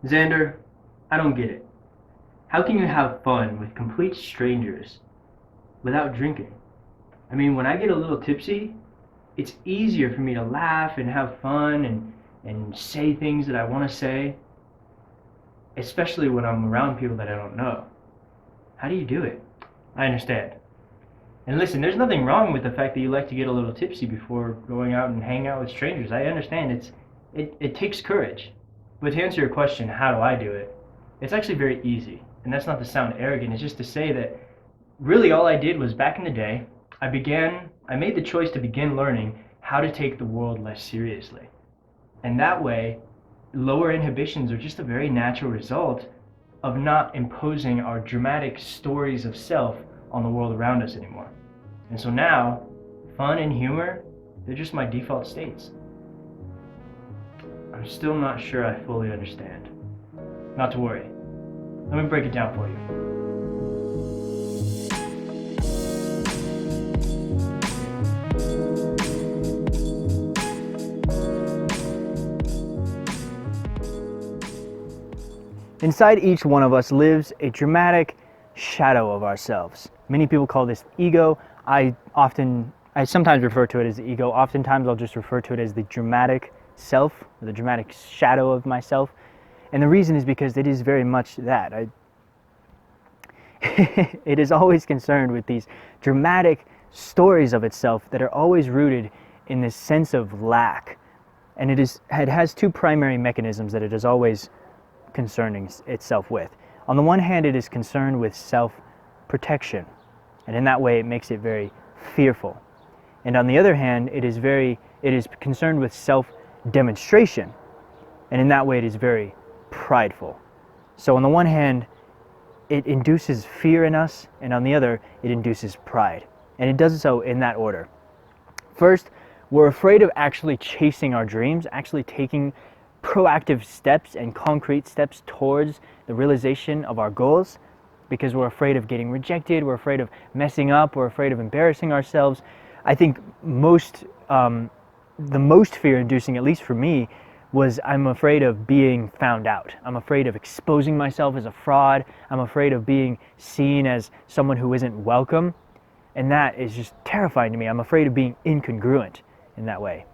Xander, I don't get it. How can you have fun with complete strangers without drinking? I mean, when I get a little tipsy, it's easier for me to laugh and have fun and say things that I want to say, especially when I'm around people that I don't know. How do you do it? I understand. And listen, there's nothing wrong with the fact that you like to get a little tipsy before going out and hang out with strangers. I understand it takes courage. But to answer your question, how do I do it? It's actually very easy. And that's not to sound arrogant, it's just to say that really all I did was back in the day, I made the choice to begin learning how to take the world less seriously. And that way, lower inhibitions are just a very natural result of not imposing our dramatic stories of self on the world around us anymore. And so now, fun and humor, they're just my default states. I'm still not sure I fully understand. Not to worry. Let me break it down for you. Inside each one of us lives a dramatic shadow of ourselves. Many people call this ego. I sometimes refer to it as the ego. Oftentimes I'll just refer to it as the dramatic self, or the dramatic shadow of myself. And the reason is because it is very much that. It is always concerned with these dramatic stories of itself that are always rooted in this sense of lack. And it has two primary mechanisms that it is always concerning itself with. On the one hand, it is concerned with self-protection, and in that way it makes it very fearful. And on the other hand, it is concerned with self-demonstration, and in that way it is very prideful. So on the one hand, it induces fear in us, and on the other, it induces pride. And it does so in that order. First, we're afraid of actually chasing our dreams, actually taking proactive steps and concrete steps towards the realization of our goals, because we're afraid of getting rejected, we're afraid of messing up, we're afraid of embarrassing ourselves. I think the most fear-inducing, at least for me, was I'm afraid of being found out. I'm afraid of exposing myself as a fraud. I'm afraid of being seen as someone who isn't welcome, and that is just terrifying to me. I'm afraid of being incongruent in that way.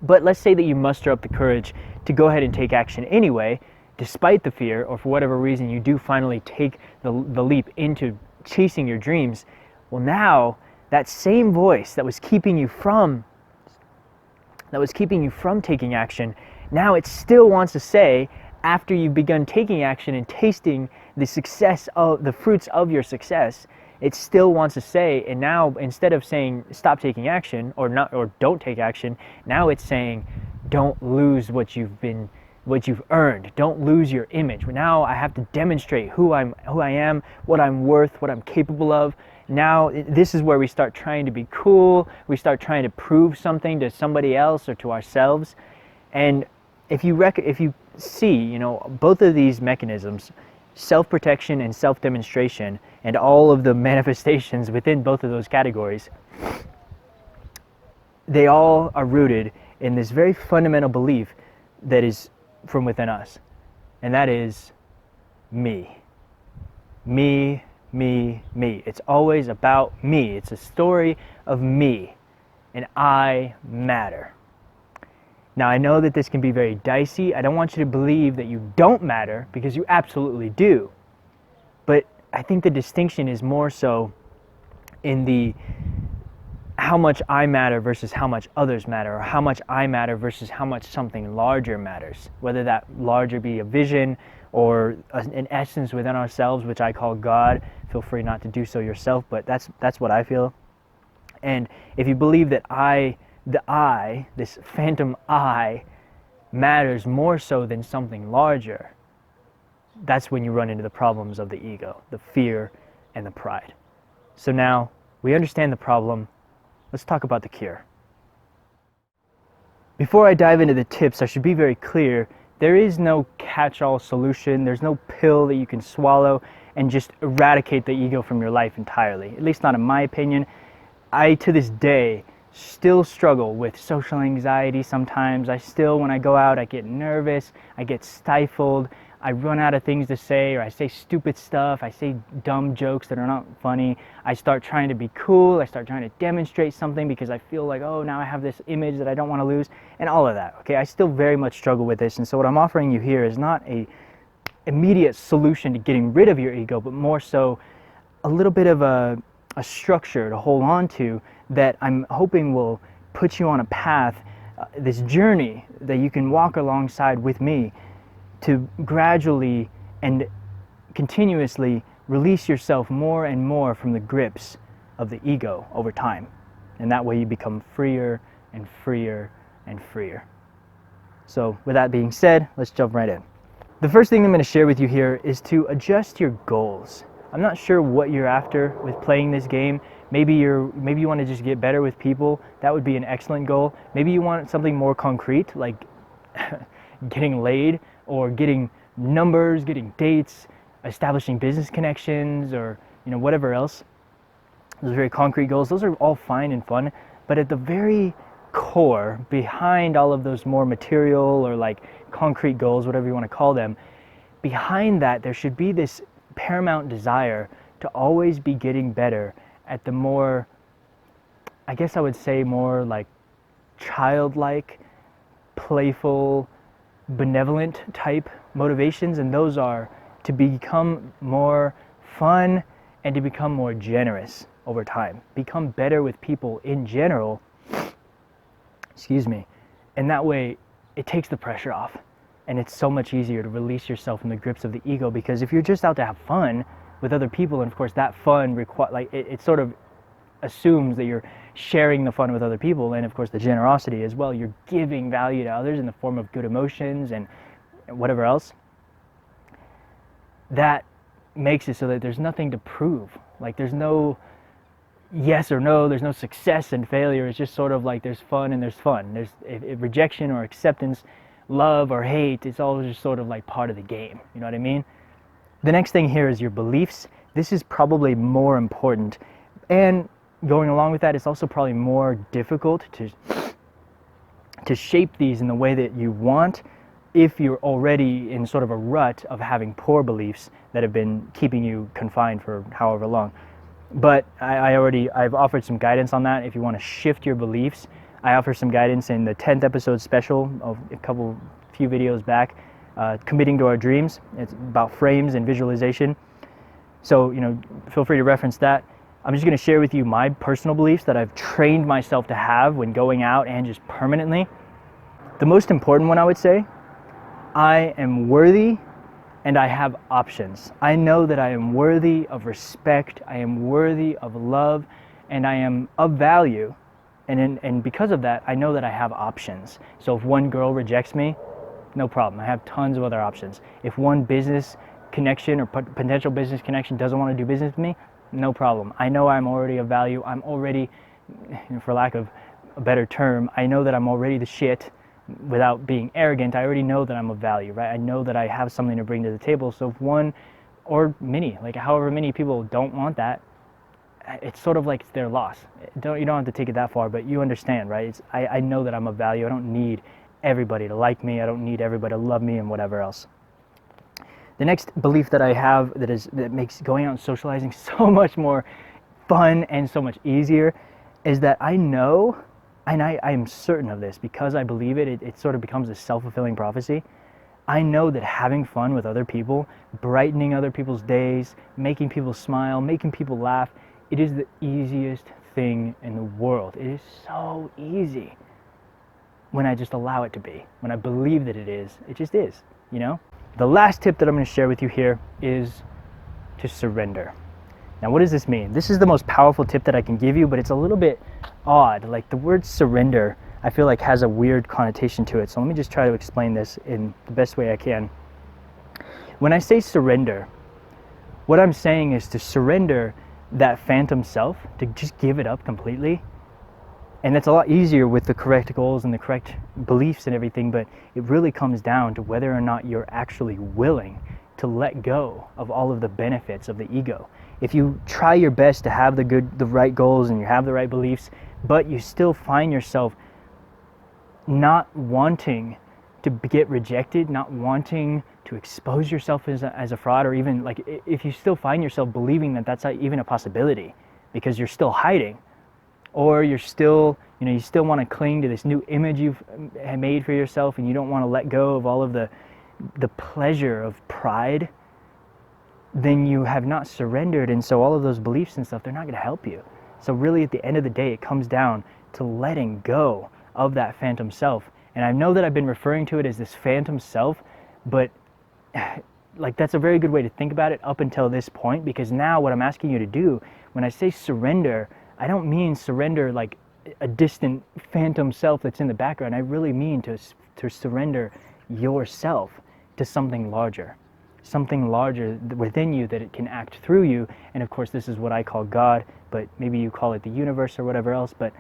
But let's say that you muster up the courage to go ahead and take action anyway, despite the fear, or for whatever reason you do finally take the leap into chasing your dreams. Well, now that same voice that was keeping you from taking action, now it still wants to say, after you've begun taking action and tasting the fruits of your success, it still wants to say, and now instead of saying stop taking action or don't take action, now it's saying don't lose what you've earned. Don't lose your image. Now I have to demonstrate who I am, what I'm worth, what I'm capable of. Now this is where we start trying to be cool. We start trying to prove something to somebody else or to ourselves. And if you see, both of these mechanisms, self-protection and self-demonstration, and all of the manifestations within both of those categories, they all are rooted in this very fundamental belief that is from within us, and that is me. Me, me, me. It's always about me. It's a story of me, and I matter. Now, I know that this can be very dicey. I don't want you to believe that you don't matter, because you absolutely do. But I think the distinction is more so in the how much I matter versus how much others matter, or how much I matter versus how much something larger matters. Whether that larger be a vision or an essence within ourselves, which I call God. Feel free not to do so yourself, but that's what I feel. And if you believe that this phantom I, matters more so than something larger, that's when you run into the problems of the ego, the fear, and the pride. So now we understand the problem. Let's talk about the cure. Before I dive into the tips, I should be very clear. There is no catch-all solution. There's no pill that you can swallow and just eradicate the ego from your life entirely. At least not in my opinion. To this day, still struggle with social anxiety sometimes. I still, when I go out, I get nervous, I get stifled, I run out of things to say, or I say stupid stuff, I say dumb jokes that are not funny. I start trying to be cool, I start trying to demonstrate something because I feel like, oh, now I have this image that I don't want to lose, and all of that, okay? I still very much struggle with this, and so what I'm offering you here is not a immediate solution to getting rid of your ego, but more so a little bit of a structure to hold on to that I'm hoping will put you on a path, this journey that you can walk alongside with me to gradually and continuously release yourself more and more from the grips of the ego over time. And that way you become freer and freer and freer. So with that being said, let's jump right in. The first thing I'm going to share with you here is to adjust your goals. I'm not sure what you're after with playing this game. Maybe you want to just get better with people. That would be an excellent goal. Maybe you want something more concrete, like getting laid, or getting numbers, getting dates, establishing business connections, or whatever else. Those are very concrete goals. Those are all fine and fun, but at the very core, behind all of those more material or like concrete goals, whatever you want to call them, behind that there should be this paramount desire to always be getting better at the more, I guess I would say, more like childlike, playful, benevolent type motivations, and those are to become more fun and to become more generous over time, become better with people in general, excuse me, and that way it takes the pressure off, and it's so much easier to release yourself from the grips of the ego. Because if you're just out to have fun with other people, and of course that fun it sort of assumes that you're sharing the fun with other people, and of course the generosity as well, you're giving value to others in the form of good emotions and whatever else, that makes it so that there's nothing to prove. Like there's no yes or no, there's no success and failure. It's just sort of like there's fun and there's fun. There's rejection or acceptance, love or hate, it's all just sort of like part of the game. You know what I mean? The next thing here is your beliefs. This is probably more important, and going along with that, it's also probably more difficult to shape these in the way that you want if you're already in sort of a rut of having poor beliefs that have been keeping you confined for however long. But I've offered some guidance on that. If you want to shift your beliefs, I offer some guidance in the 10th episode special of few videos back, Committing to Our Dreams. It's about frames and visualization. So, feel free to reference that. I'm just going to share with you my personal beliefs that I've trained myself to have when going out and just permanently. The most important one, I would say, I am worthy and I have options. I know that I am worthy of respect, I am worthy of love, and I am of value. And because of that, I know that I have options. So if one girl rejects me, no problem. I have tons of other options. If one business connection or potential business connection doesn't want to do business with me, no problem. I know I'm already of value. I'm already, for lack of a better term, I know that I'm already the shit. Without being arrogant, I already know that I'm of value, right? I know that I have something to bring to the table. So if one or many, like however many people don't want that, it's sort of like it's their loss. You don't have to take it that far, but you understand, right? I know that I'm of value. I don't need everybody to like me. I don't need everybody to love me and whatever else. The next belief that I have that makes going out and socializing so much more fun and so much easier is that I know, and I am certain of this because I believe it sort of becomes a self-fulfilling prophecy. I know that having fun with other people, brightening other people's days, making people smile, making people laugh, it is the easiest thing in the world. It is so easy when I just allow it to be. When I believe that it just is, The last tip that I'm going to share with you here is to surrender. Now, what does this mean? This is the most powerful tip that I can give you, but it's a little bit odd. Like the word surrender, I feel like has a weird connotation to it. So let me just try to explain this in the best way I can. When I say surrender, what I'm saying is to surrender that phantom self, to just give it up completely. And that's a lot easier with the correct goals and the correct beliefs and everything, but it really comes down to whether or not you're actually willing to let go of all of the benefits of the ego. If you try your best to have the right goals and you have the right beliefs, but you still find yourself not wanting to get rejected, not wanting to expose yourself as a fraud, or even like if you still find yourself believing that that's even a possibility because you're still hiding, or you're still, you still want to cling to this new image you've made for yourself, and you don't want to let go of all of the pleasure of pride, then you have not surrendered. And so all of those beliefs and stuff, they're not going to help you. So really at the end of the day, it comes down to letting go of that phantom self. And I know that I've been referring to it as this phantom self, but like that's a very good way to think about it up until this point, because now what I'm asking you to do, when I say surrender, I don't mean surrender like a distant phantom self that's in the background. I really mean to surrender yourself to something larger within you, that it can act through you. And of course, this is what I call God, but maybe you call it the universe or whatever else. But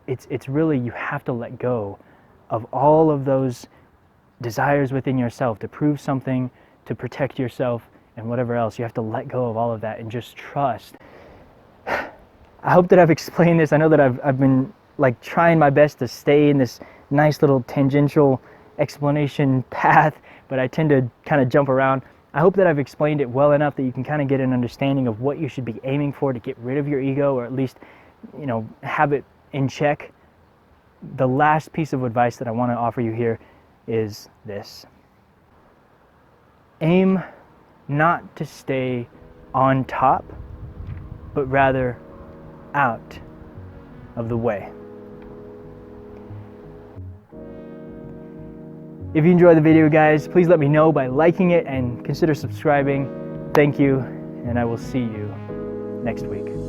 it's really, you have to let go of all of those desires within yourself to prove something, to protect yourself, and whatever else. You have to let go of all of that and just trust. I hope that I've explained this. I know that I've been like trying my best to stay in this nice little tangential explanation path, but I tend to kind of jump around. I hope that I've explained it well enough that you can kind of get an understanding of what you should be aiming for to get rid of your ego, or at least, have it in check. The last piece of advice that I want to offer you here is this. Aim not to stay on top, but rather out of the way. If you enjoyed the video, guys, please let me know by liking it and consider subscribing. Thank you, and I will see you next week.